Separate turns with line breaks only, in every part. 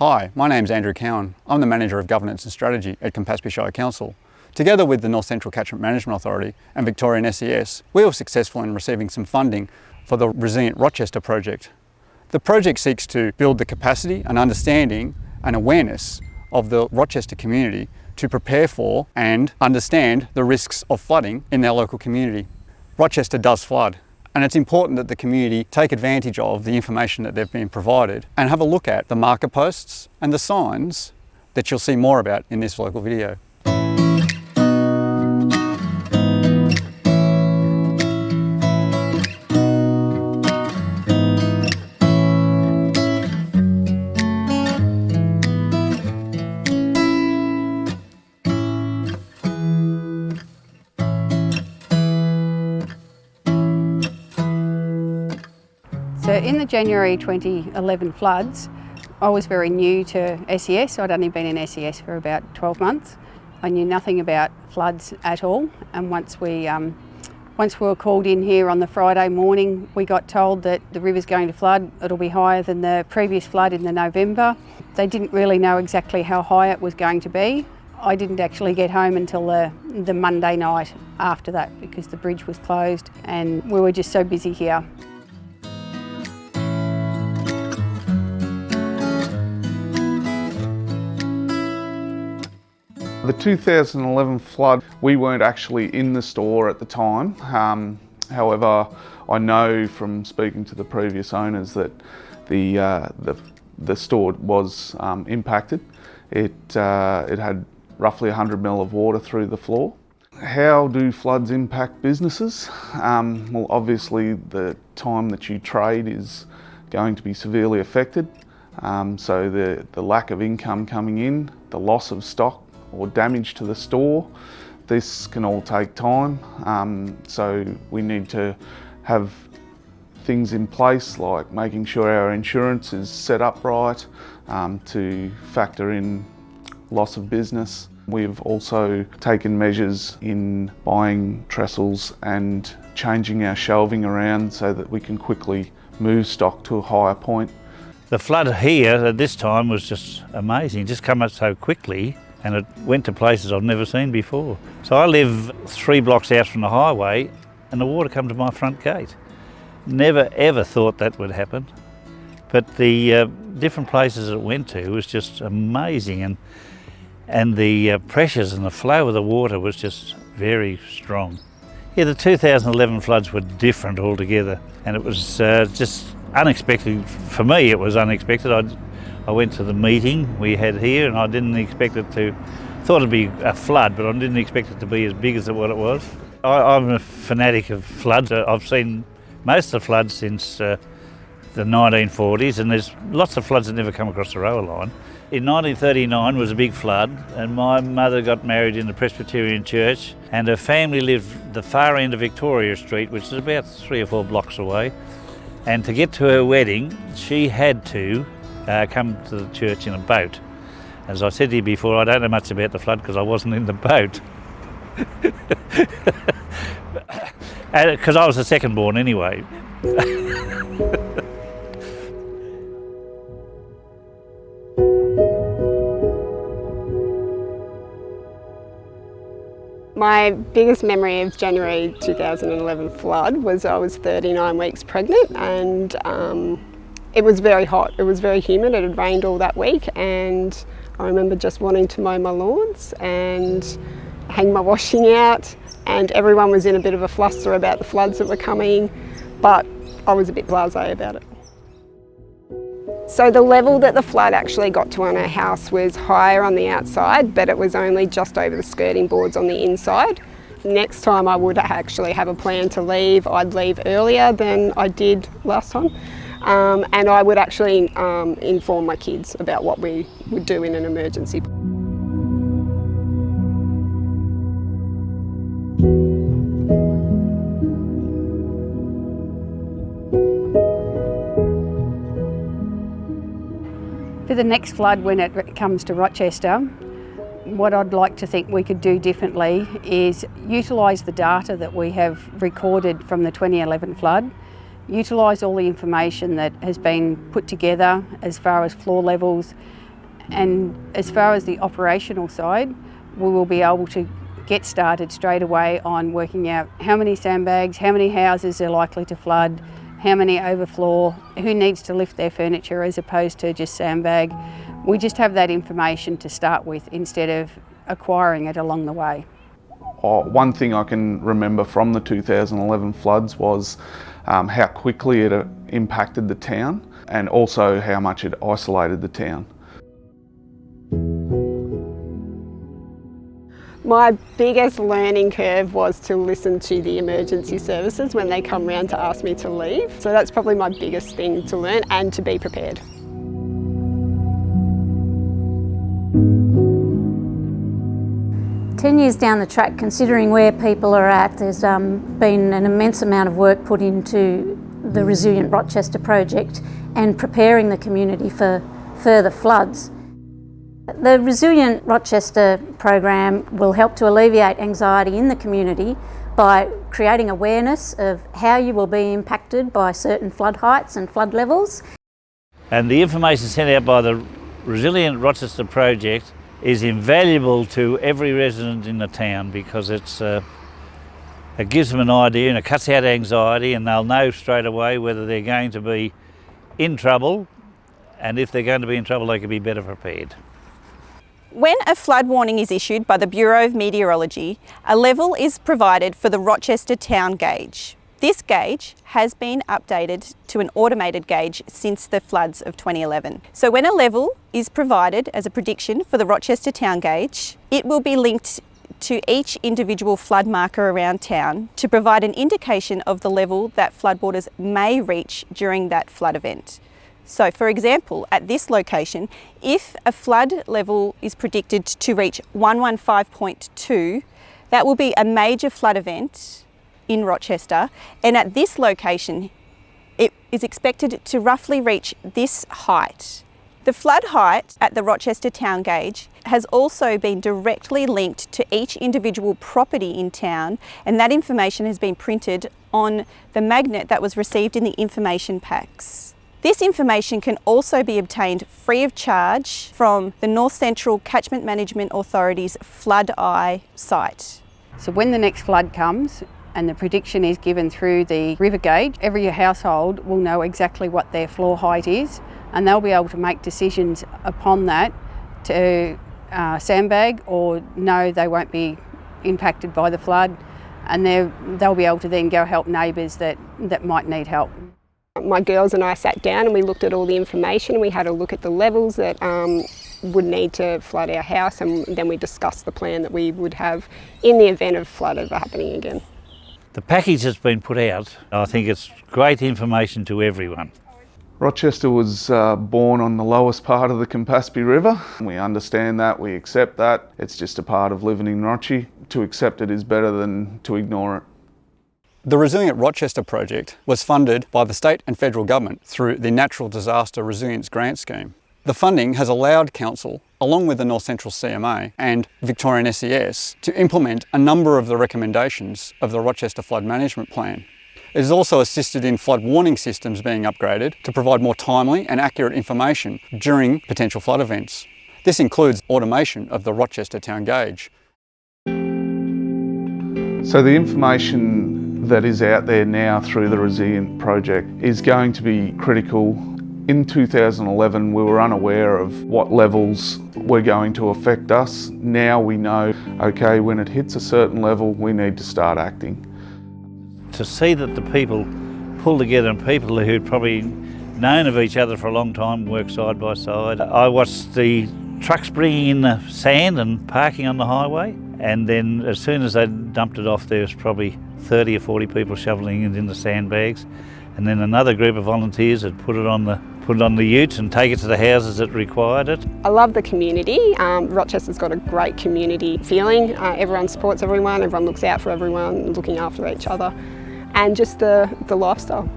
Hi, my name's Andrew Cowan. I'm the Manager of Governance and Strategy at Campaspe Shire Council. Together with the North Central Catchment Management Authority and Victorian SES, we were successful in receiving some funding for the Resilient Rochester project. The project seeks to build the capacity and understanding and awareness of the Rochester community to prepare for and understand the risks of flooding in their local community. Rochester does flood, and it's important that the community take advantage of the information that they've been provided and have a look at the marker posts and the signs that you'll see more about in this local video.
So in the January 2011 floods, I was very new to SES. I'd only been in SES for about 12 months. I knew nothing about floods at all, and once we were called in here on the Friday morning, we got told that the river's going to flood. It'll be higher than the previous flood in the November. They didn't really know exactly how high it was going to be. I didn't actually get home until the Monday night after that because the bridge was closed and we were just so busy here.
The 2011 flood, we weren't actually in the store at the time. However, I know from speaking to the previous owners that the store was impacted. It had roughly 100 mil of water through the floor. How do floods impact businesses? Well, obviously the time that you trade is going to be severely affected. So the lack of income coming in, the loss of stock or damage to the store, this can all take time. So we need to have things in place like making sure our insurance is set up right to factor in loss of business. We've also taken measures in buying trestles and changing our shelving around so that we can quickly move stock to a higher point.
The flood here at this time was just amazing. It just came up so quickly and it went to places I've never seen before. So I live 3 blocks out from the highway and the water come to my front gate. Never ever thought that would happen. But the different places it went to was just amazing, and the pressures and the flow of the water was just very strong. Yeah, the 2011 floods were different altogether, and it was just unexpected. For me, it was unexpected. I went to the meeting we had here and I didn't expect it to, thought it'd be a flood, but I didn't expect it to be as big as what it was. I'm a fanatic of floods. I've seen most of the floods since the 1940s, and there's lots of floods that never come across the rail line. In 1939 was a big flood, and my mother got married in the Presbyterian church, and her family lived the far end of Victoria Street, which is about 3 or 4 blocks away. And to get to her wedding, she had to come to the church in a boat. As I said to you before, I don't know much about the flood because I wasn't in the boat. Because I was the second born anyway.
My biggest memory of January 2011 flood was I was 39 weeks pregnant, and it was very hot, it was very humid, it had rained all that week, and I remember just wanting to mow my lawns and hang my washing out, and everyone was in a bit of a fluster about the floods that were coming, but I was a bit blasé about it. So the level that the flood actually got to on our house was higher on the outside, but it was only just over the skirting boards on the inside. Next time I would actually have a plan to leave. I'd leave earlier than I did last time. And I would actually inform my kids about what we would do in an emergency.
For the next flood, when it comes to Rochester, what I'd like to think we could do differently is utilise the data that we have recorded from the 2011 flood, utilise all the information that has been put together as far as floor levels And as far as the operational side, we will be able to get started straight away on working out how many sandbags, how many houses are likely to flood, how many overflow, who needs to lift their furniture as opposed to just sandbag. We just have that information to start with instead of acquiring it along the way.
One thing I can remember from the 2011 floods was how quickly it impacted the town and also how much it isolated the town.
My biggest learning curve was to listen to the emergency services when they come round to ask me to leave. So that's probably my biggest thing to learn, and to be prepared.
Ten years down the track, considering where people are at, there's been an immense amount of work put into the Resilient Rochester project and preparing the community for further floods. The Resilient Rochester program will help to alleviate anxiety in the community by creating awareness of how you will be impacted by certain flood heights and flood levels.
And the information sent out by the Resilient Rochester project is invaluable to every resident in the town, because it gives them an idea and it cuts out anxiety, and they'll know straight away whether they're going to be in trouble, and if they're going to be in trouble they can be better prepared.
When a flood warning is issued by the Bureau of Meteorology, a level is provided for the Rochester town gauge. This gauge has been updated to an automated gauge since the floods of 2011. So when a level is provided as a prediction for the Rochester town gauge, it will be linked to each individual flood marker around town to provide an indication of the level that floodwaters may reach during that flood event. So for example, at this location, if a flood level is predicted to reach 115.2, that will be a major flood event in Rochester, and at this location it is expected to roughly reach this height. The flood height at the Rochester town gauge has also been directly linked to each individual property in town, and that information has been printed on the magnet that was received in the information packs. This information can also be obtained free of charge from the North Central Catchment Management Authority's Flood Eye site.
So when the next flood comes and the prediction is given through the river gauge, every household will know exactly what their floor height is, and they'll be able to make decisions upon that to sandbag, or no, they won't be impacted by the flood, and they'll be able to then go help neighbours that might need help.
My girls and I sat down and we looked at all the information. We had a look at the levels that would need to flood our house, and then we discussed the plan that we would have in the event of flood ever happening again.
The package that's been put out, I think it's great information to everyone.
Rochester was born on the lowest part of the Campaspe River. We understand that, we accept that. It's just a part of living in Rochi. To accept it is better than to ignore it.
The Resilient Rochester project was funded by the state and federal government through the Natural Disaster Resilience Grant Scheme. The funding has allowed Council, along with the North Central CMA and Victorian SES, to implement a number of the recommendations of the Rochester Flood Management Plan. It has also assisted in flood warning systems being upgraded to provide more timely and accurate information during potential flood events. This includes automation of the Rochester town gauge.
So the information that is out there now through the Resilient project is going to be critical. In 2011 we were unaware of what levels were going to affect us. Now we know, okay, when it hits a certain level we need to start acting.
To see that the people pull together, and people who'd probably known of each other for a long time work side by side. I watched the trucks bringing in the sand and parking on the highway, and then as soon as they dumped it off there was probably 30 or 40 people shoveling it in the sandbags, and then another group of volunteers had put it on the utes and take it to the houses that required it.
I love the community. Rochester's got a great community feeling. Everyone supports everyone, everyone looks out for everyone, looking after each other, and just the lifestyle.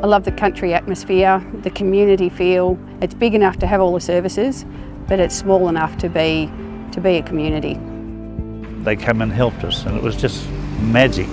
I love the country atmosphere, the community feel. It's big enough to have all the services, but it's small enough to be a community.
They came and helped us, and it was just magic.